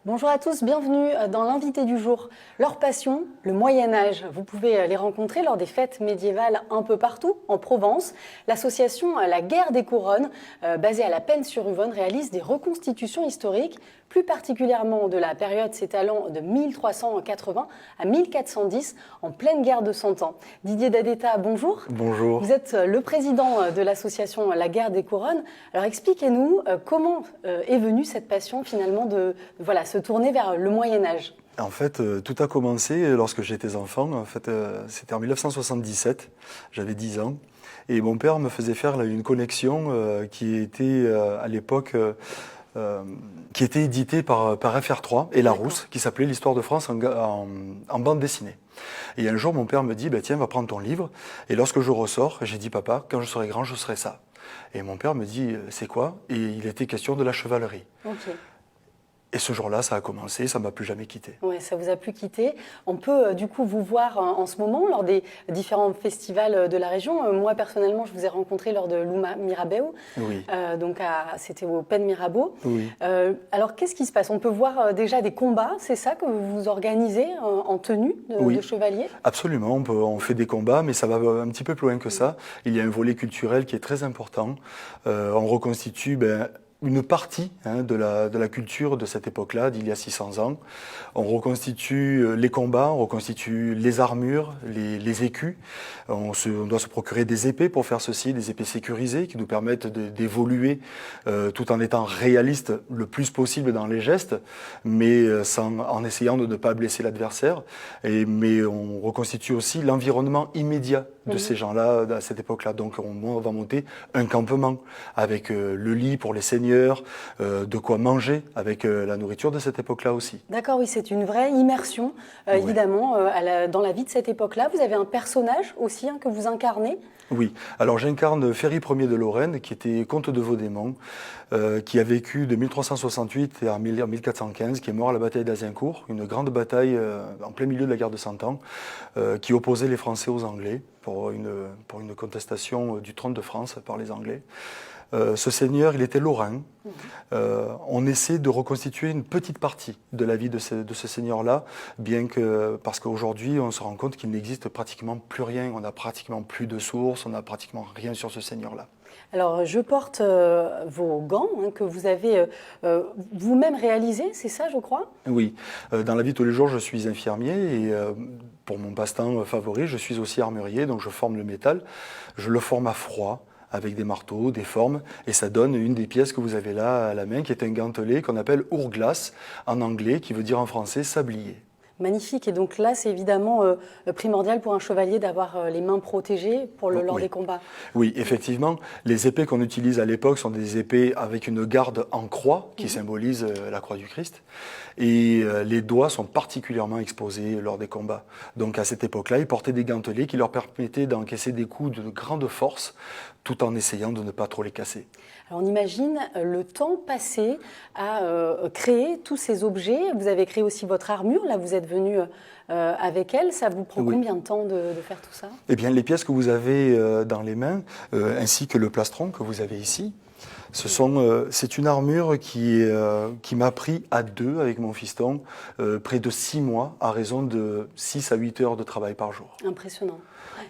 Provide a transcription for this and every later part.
Bonjour à tous, bienvenue dans l'invité du jour. Leur passion, le Moyen-Âge. Vous pouvez les rencontrer lors des fêtes médiévales un peu partout en Provence. L'association La Guerre des Couronnes, basée à La Penne-sur-Yvonne, réalise des reconstitutions historiques, plus particulièrement de la période s'étalant de 1380 à 1410, en pleine guerre de Cent Ans. Didier Dadeta, bonjour. Bonjour. Vous êtes le président de l'association La Guerre des Couronnes. Alors expliquez-nous comment est venue cette passion finalement de se tourner vers le Moyen-Âge. En fait, tout a commencé lorsque j'étais enfant. En fait, c'était en 1977, j'avais 10 ans. Et mon père me faisait faire une collection qui était à l'époque qui était éditée par FR3 et Larousse, qui s'appelait l'Histoire de France en bande dessinée. Et un jour, mon père me dit, tiens, va prendre ton livre. Et lorsque je ressors, j'ai dit, papa, quand je serai grand, je serai ça. Et mon père me dit, c'est quoi? Et il était question de la chevalerie. Okay. Et ce jour-là, ça a commencé, ça ne m'a plus jamais quitté. Oui, ça vous a plus quitté. On peut du coup vous voir en ce moment lors des différents festivals de la région. Moi, personnellement, je vous ai rencontré lors de l'Ouma Mirabeau. Oui. C'était au Pen Mirabeau. Oui. Alors, qu'est-ce qui se passe? On peut voir déjà des combats, c'est ça que vous organisez en tenue de chevalier? Absolument, on fait des combats, mais ça va un petit peu plus loin que ça. Il y a un volet culturel qui est très important. On reconstitue une partie de la culture de cette époque-là, d'il y a 600 ans. On reconstitue les combats, on reconstitue les armures, les écus. On doit se procurer des épées pour faire ceci, des épées sécurisées qui nous permettent d'évoluer tout en étant réaliste le plus possible dans les gestes, mais en essayant de ne pas blesser l'adversaire. Mais on reconstitue aussi l'environnement immédiat de ces gens-là à cette époque-là. Donc on va monter un campement avec le lit pour les seigneurs, de quoi manger avec la nourriture de cette époque-là aussi. D'accord, oui, c'est une vraie immersion, évidemment, dans la vie de cette époque-là. Vous avez un personnage aussi que vous incarnez? Oui, alors j'incarne Ferry Ier de Lorraine, qui était comte de Vaudémont, qui a vécu de 1368 à 1415, qui est mort à la bataille d'Azincourt, une grande bataille en plein milieu de la guerre de Cent Ans, qui opposait les Français aux Anglais pour une contestation du trône de France par les Anglais. Ce seigneur, il était lorrain. On essaie de reconstituer une petite partie de la vie de ce seigneur-là, parce qu'aujourd'hui, on se rend compte qu'il n'existe pratiquement plus rien. On n'a pratiquement plus de sources, on n'a pratiquement rien sur ce seigneur-là. Alors, je porte vos gants que vous avez vous-même réalisés, c'est ça, je crois? Oui. Dans la vie de tous les jours, je suis infirmier et pour mon passe-temps favori, je suis aussi armurier, donc je forme le métal. Je le forme à froid, avec des marteaux, des formes, et ça donne une des pièces que vous avez là à la main, qui est un gantelet qu'on appelle hourglass en anglais, qui veut dire en français sablier. Magnifique, et donc là c'est évidemment primordial pour un chevalier d'avoir les mains protégées lors des combats. Oui, effectivement, les épées qu'on utilise à l'époque sont des épées avec une garde en croix qui symbolise la croix du Christ, et les doigts sont particulièrement exposés lors des combats. Donc à cette époque-là, ils portaient des gantelets qui leur permettaient d'encaisser des coups de grande force tout en essayant de ne pas trop les casser. Alors on imagine le temps passé à créer tous ces objets. Vous avez créé aussi votre armure, là vous êtes venu avec elle. Ça vous prend combien de temps de faire tout ça? Eh bien, les pièces que vous avez dans les mains, ainsi que le plastron que vous avez ici, c'est une armure qui m'a pris à deux avec mon fiston près de 6 mois à raison de 6 à 8 heures de travail par jour. Impressionnant.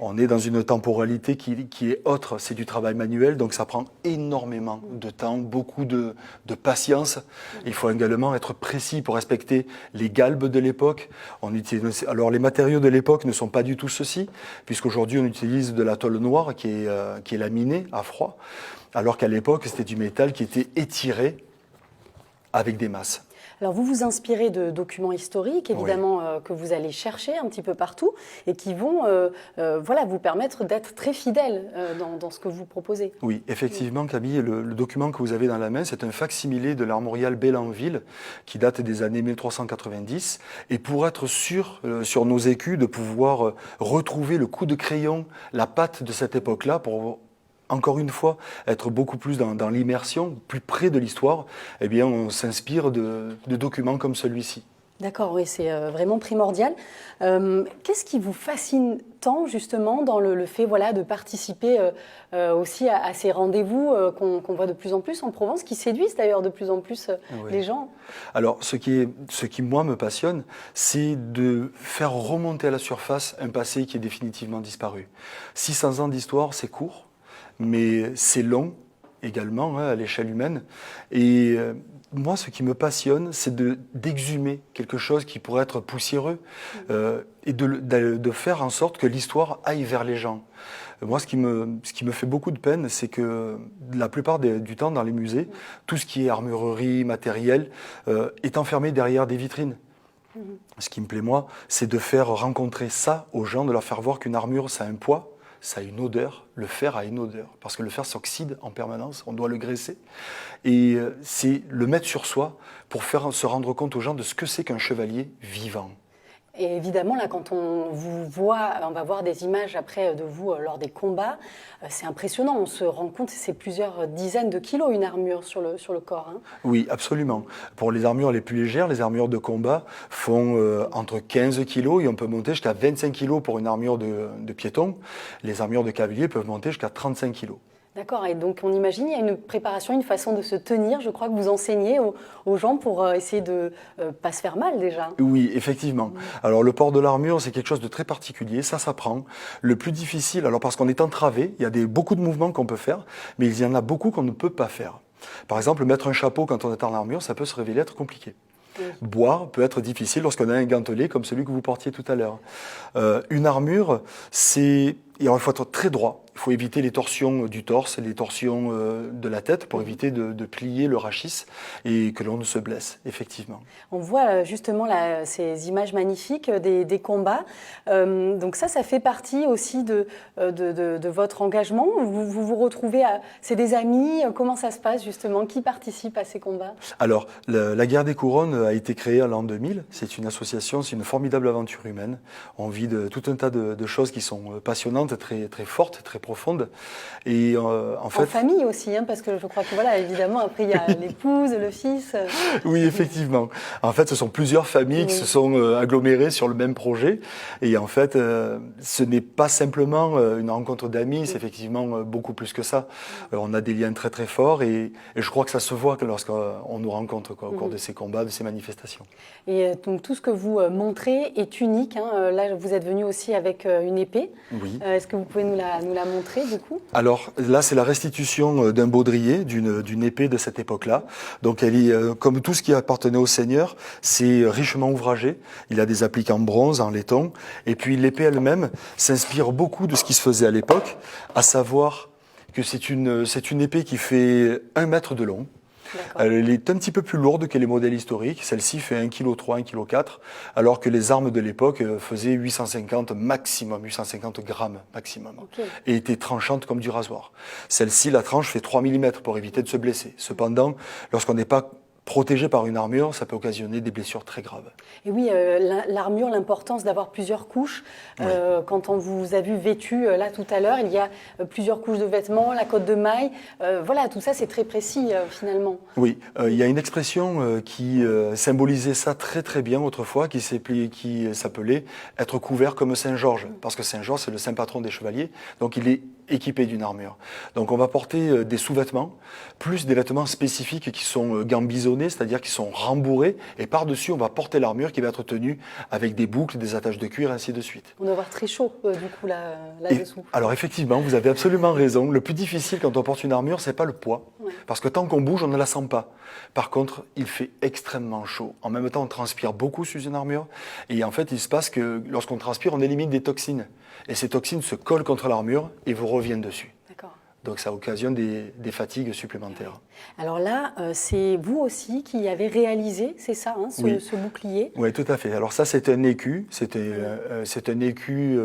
On est dans une temporalité qui est autre, c'est du travail manuel, donc ça prend énormément de temps, beaucoup de patience. Il faut également être précis pour respecter les galbes de l'époque. Alors les matériaux de l'époque ne sont pas du tout ceux-ci, puisqu'aujourd'hui on utilise de la tôle noire qui est laminée à froid, alors qu'à l'époque c'était du métal qui était étiré avec des masses. Alors vous vous inspirez de documents historiques, évidemment, que vous allez chercher un petit peu partout et qui vont vous permettre d'être très fidèle dans ce que vous proposez. Oui, effectivement, Camille, le document que vous avez dans la main, c'est un fac-similé de l'armorial Bélanville qui date des années 1390. Et pour être sûr, sur nos écus, de pouvoir retrouver le coup de crayon, la patte de cette époque-là, pour encore une fois, être beaucoup plus dans l'immersion, plus près de l'histoire, eh bien, on s'inspire de documents comme celui-ci. D'accord, oui, c'est vraiment primordial. Qu'est-ce qui vous fascine tant justement dans le fait voilà, de participer aussi à ces rendez-vous qu'on voit de plus en plus en Provence, qui séduisent d'ailleurs de plus en plus Oui. les gens? Alors, ce qui moi me passionne, c'est de faire remonter à la surface un passé qui est définitivement disparu. 600 ans d'histoire, c'est court, mais c'est long également à l'échelle humaine. Et moi, ce qui me passionne, c'est d'exhumer quelque chose qui pourrait être poussiéreux et de faire en sorte que l'histoire aille vers les gens. Moi, ce qui me fait beaucoup de peine, c'est que la plupart du temps, dans les musées, tout ce qui est armurerie, matériel, est enfermé derrière des vitrines. Ce qui me plaît, moi, c'est de faire rencontrer ça aux gens, de leur faire voir qu'une armure, ça a un poids, ça a une odeur. Le fer a une odeur, parce que le fer s'oxyde en permanence, on doit le graisser. Et c'est le mettre sur soi pour faire se rendre compte aux gens de ce que c'est qu'un chevalier vivant. Et évidemment, là, quand on vous voit, on va voir des images après de vous lors des combats, c'est impressionnant. On se rend compte, c'est plusieurs dizaines de kilos une armure sur le corps. Hein. Oui, absolument. Pour les armures les plus légères, les armures de combat font entre 15 kilos et on peut monter jusqu'à 25 kilos pour une armure de piéton. Les armures de cavalier peuvent monter jusqu'à 35 kilos. D'accord, et donc on imagine, il y a une préparation, une façon de se tenir, je crois que vous enseignez aux gens pour essayer de ne pas se faire mal déjà. Oui, effectivement. Alors le port de l'armure, c'est quelque chose de très particulier, ça s'apprend. Le plus difficile, alors parce qu'on est entravé, il y a beaucoup de mouvements qu'on peut faire, mais il y en a beaucoup qu'on ne peut pas faire. Par exemple, mettre un chapeau quand on est en armure, ça peut se révéler être compliqué. Oui. Boire peut être difficile lorsqu'on a un gantelet comme celui que vous portiez tout à l'heure. Une armure, il faut être très droit. Il faut éviter les torsions du torse, les torsions de la tête pour éviter de plier le rachis et que l'on ne se blesse, effectivement. On voit justement là, ces images magnifiques des combats. Donc ça fait partie aussi de votre engagement. Vous retrouvez, c'est des amis. Comment ça se passe justement? Qui participe à ces combats? Alors, la Guerre des Couronnes a été créée en l'an 2000. C'est une association, c'est une formidable aventure humaine. On vit tout un tas de choses qui sont passionnantes, très, très fortes, très profonde. Et en fait, en famille aussi, hein, parce que je crois que voilà, évidemment, après il y a l'épouse, le fils. Oui, effectivement. En fait, ce sont plusieurs familles qui se sont agglomérées sur le même projet. Et en fait, ce n'est pas simplement une rencontre d'amis, c'est effectivement beaucoup plus que ça. On a des liens très très forts et je crois que ça se voit lorsqu'on nous rencontre au cours de ces combats, de ces manifestations. Et donc tout ce que vous montrez est unique. Hein. Là, vous êtes venu aussi avec une épée. Oui. Est-ce que vous pouvez nous la montrer du coup? Alors là, c'est la restitution d'un baudrier, d'une épée de cette époque-là. Donc elle est, comme tout ce qui appartenait au seigneur, c'est richement ouvragé. Il a des appliques en bronze, en laiton. Et puis l'épée elle-même s'inspire beaucoup de ce qui se faisait à l'époque, à savoir que c'est une épée qui fait 1 mètre de long. Elle est un petit peu plus lourde que les modèles historiques. Celle-ci fait 1,3 kg, 1,4 kg, alors que les armes de l'époque faisaient 850 grammes maximum, et étaient tranchantes comme du rasoir. Celle-ci, la tranche fait 3 mm pour éviter de se blesser. Cependant, lorsqu'on n'est pas protégé par une armure, ça peut occasionner des blessures très graves. Et oui, l'armure, l'importance d'avoir plusieurs couches. Quand on vous a vu vêtu là tout à l'heure, il y a plusieurs couches de vêtements, la cotte de maille. Voilà, tout ça c'est très précis finalement. Oui, il y a une expression qui symbolisait ça très très bien autrefois, qui s'appelait être couvert comme Saint Georges, parce que Saint Georges c'est le saint patron des chevaliers, donc il est équipé d'une armure. Donc on va porter des sous-vêtements, plus des vêtements spécifiques qui sont gambisonnés, c'est-à-dire qui sont rembourrés, et par-dessus on va porter l'armure qui va être tenue avec des boucles, des attaches de cuir, et ainsi de suite. On doit avoir très chaud du coup là-dessous. Alors effectivement, vous avez absolument raison. Le plus difficile quand on porte une armure, c'est pas le poids, parce que tant qu'on bouge, on ne la sent pas. Par contre, il fait extrêmement chaud. En même temps, on transpire beaucoup sous une armure, et en fait, il se passe que lorsqu'on transpire, on élimine des toxines, et ces toxines se collent contre l'armure et vous reviennent dessus. D'accord. Donc ça occasionne des fatigues supplémentaires. Alors là, c'est vous aussi qui avez réalisé, c'est ça, hein, ce bouclier? Oui, tout à fait. Alors ça, c'est un écu. C'est un écu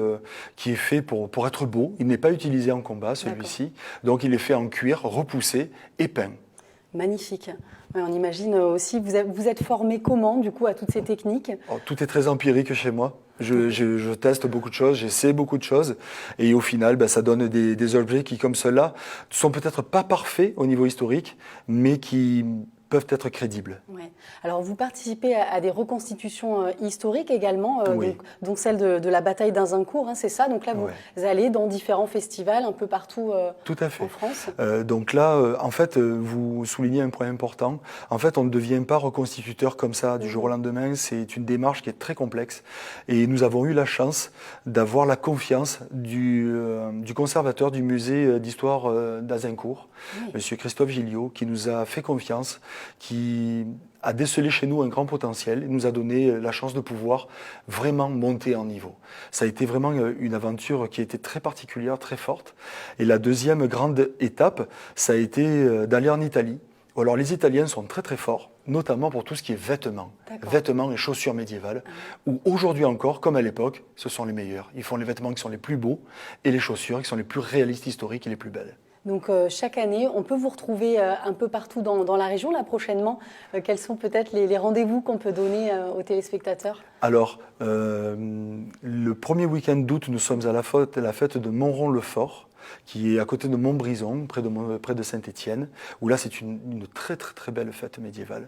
qui est fait pour être beau. Il n'est pas utilisé en combat, celui-ci. Donc il est fait en cuir, repoussé et peint. Magnifique. Ouais, on imagine aussi, vous êtes formé comment du coup à toutes ces techniques? Tout est très empirique chez moi. Je teste beaucoup de choses, j'essaie beaucoup de choses, et au final, ça donne des objets qui, comme ceux-là, sont peut-être pas parfaits au niveau historique, mais qui peuvent être crédibles. Ouais. Alors, vous participez à des reconstitutions historiques également, Oui. donc celle de la bataille d'Azincourt, hein, c'est ça. Donc là, vous allez dans différents festivals un peu partout Tout à fait. en France. Donc là, en fait, vous soulignez un point important. En fait, on ne devient pas reconstituteur comme ça du jour au lendemain. C'est une démarche qui est très complexe. Et nous avons eu la chance d'avoir la confiance du conservateur du musée d'histoire d'Azincourt, Monsieur Christophe Gilliot, qui nous a fait confiance, qui a décelé chez nous un grand potentiel et nous a donné la chance de pouvoir vraiment monter en niveau. Ça a été vraiment une aventure qui a été très particulière, très forte. Et la deuxième grande étape, ça a été d'aller en Italie. Alors les Italiens sont très très forts, notamment pour tout ce qui est vêtements et chaussures médiévales, où aujourd'hui encore, comme à l'époque, ce sont les meilleurs. Ils font les vêtements qui sont les plus beaux et les chaussures qui sont les plus réalistes, historiques et les plus belles. Donc chaque année, on peut vous retrouver un peu partout dans la région. Là, prochainement, quels sont peut-être les rendez-vous qu'on peut donner aux téléspectateurs? Alors, le premier week-end d'août, nous sommes à la fête de Montrond-le-Fort, qui est à côté de Montbrison, près de Saint-Étienne, où là c'est une très très très belle fête médiévale,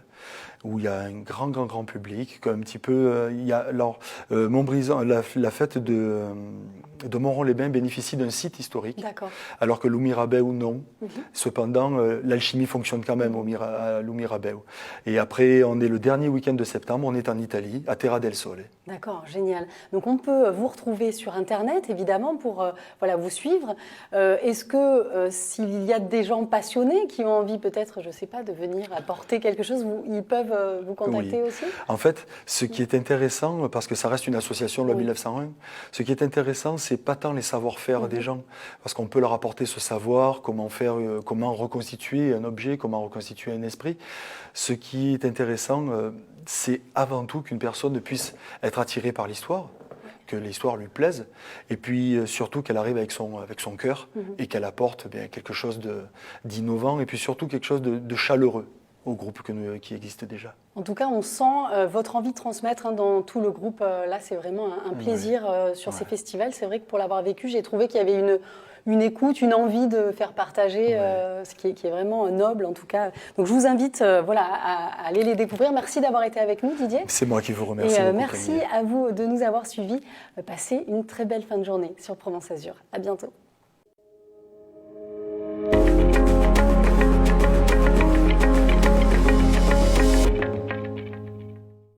où il y a un grand public, un petit peu, il y a alors Montbrison, la fête de Montrond-les-Bains bénéficie d'un site historique, alors que Loumirabeu non. Cependant, l'alchimie fonctionne quand même à Loumirabeu. Et après, on est le dernier week-end de septembre, on est en Italie, à Terra del Sole. D'accord, génial. Donc on peut vous retrouver sur Internet, évidemment, pour vous suivre. Est-ce que s'il y a des gens passionnés qui ont envie peut-être, je ne sais pas, de venir apporter quelque chose, ils peuvent vous contacter aussi? En fait, ce qui est intéressant, parce que ça reste une association loi 1901, ce qui est intéressant, c'est pas tant les savoir-faire des gens, parce qu'on peut leur apporter ce savoir, comment reconstituer un objet, comment reconstituer un esprit. Ce qui est intéressant, c'est avant tout qu'une personne puisse être attirée par l'histoire, que l'histoire lui plaise, et puis surtout qu'elle arrive avec son cœur et qu'elle apporte quelque chose d'innovant et puis surtout quelque chose de chaleureux au groupe qui existe déjà. En tout cas, on sent votre envie de transmettre dans tout le groupe. Là, c'est vraiment un plaisir sur ces festivals. C'est vrai que pour l'avoir vécu, j'ai trouvé qu'il y avait une écoute, une envie de faire partager, ce qui est vraiment noble en tout cas. Donc je vous invite à aller les découvrir. Merci d'avoir été avec nous, Didier. C'est moi qui vous remercie. Et merci à vous de nous avoir suivis. Passez une très belle fin de journée sur Provence Azur. À bientôt.